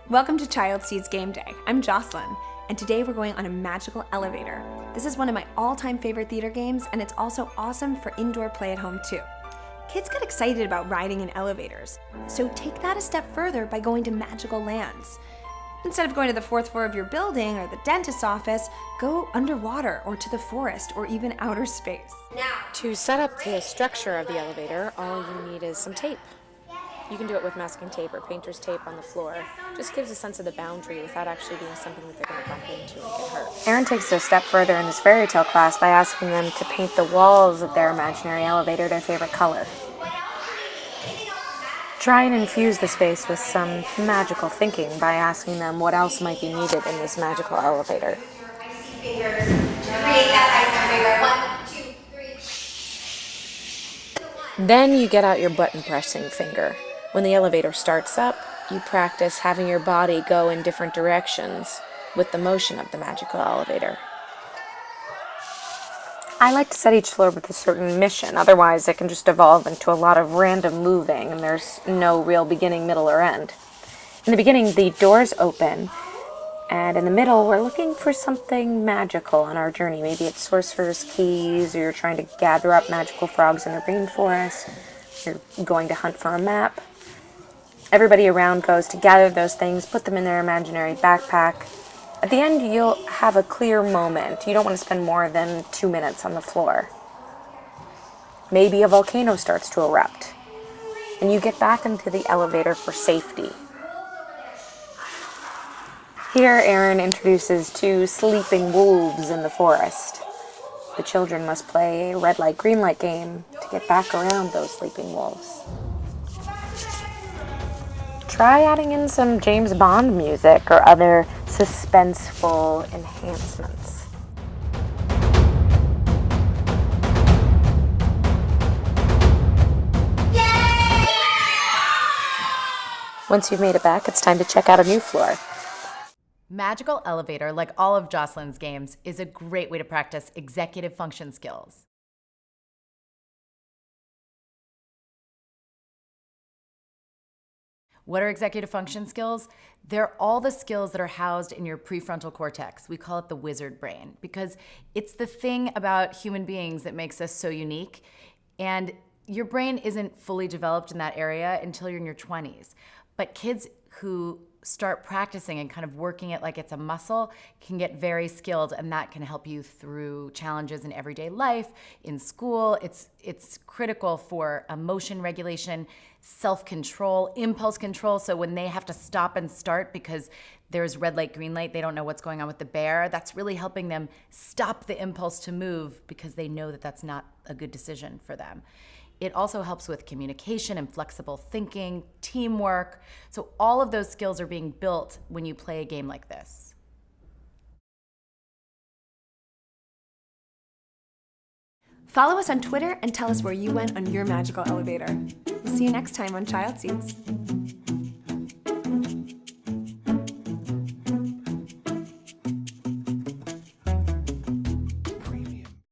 Welcome to Child Seeds Game Day. I'm Jocelyn, and today we're going on a magical elevator. This is one of my all-time favorite theater games, and it's also awesome for indoor play at home too. Kids get excited about riding in elevators, so take that a step further by going to magical lands. Instead of going to the fourth floor of your building or the dentist's office, go underwater or to the forest or even outer space. To set up the structure of the elevator, all you need is some tape. You can do it with masking tape or painter's tape on the floor. Just gives a sense of the boundary without actually being something that they're going to bump into and get hurt. Aaron takes it a step further in this fairy tale class by asking them to paint the walls of their imaginary elevator their favorite color. Try and infuse the space with some magical thinking by asking them what else might be needed in this magical elevator. Then you get out your button pressing finger. When the elevator starts up, you practice having your body go in different directions with the motion of the magical elevator. I like to set each floor with a certain mission, otherwise it can just evolve into a lot of random moving and there's no real beginning, middle, or end. In the beginning, the doors open, and in the middle, we're looking for something magical on our journey. Maybe it's sorcerer's keys, or you're trying to gather up magical frogs in the rainforest, you're going to hunt for a map. Everybody around goes to gather those things, put them in their imaginary backpack. At the end, you'll have a clear moment. You don't want to spend more than 2 minutes on the floor. Maybe a volcano starts to erupt, and you get back into the elevator for safety. Here, Aaron introduces 2 sleeping wolves in the forest. The children must play a red light, green light game to get back around those sleeping wolves. Try adding in some James Bond music or other suspenseful enhancements. Once you've made it back, it's time to check out a new floor. Magical Elevator, like all of Jocelyn's games, is a great way to practice executive function skills. What are executive function skills? They're all the skills that are housed in your prefrontal cortex. We call it the wizard brain because it's the thing about human beings that makes us so unique. And your brain isn't fully developed in that area until you're in your 20s. But kids who start practicing and kind of working it like it's a muscle can get very skilled, and that can help you through challenges in everyday life, in school. It's critical for emotion regulation, self-control, impulse control. So when they have to stop and start because there's red light, green light, they don't know what's going on with the bear, that's really helping them stop the impulse to move because they know that that's not a good decision for them. It also helps with communication and flexible thinking, teamwork. So all of those skills are being built when you play a game like this. Follow us on Twitter and tell us where you went on your magical elevator. We'll see you next time on Child Seeds.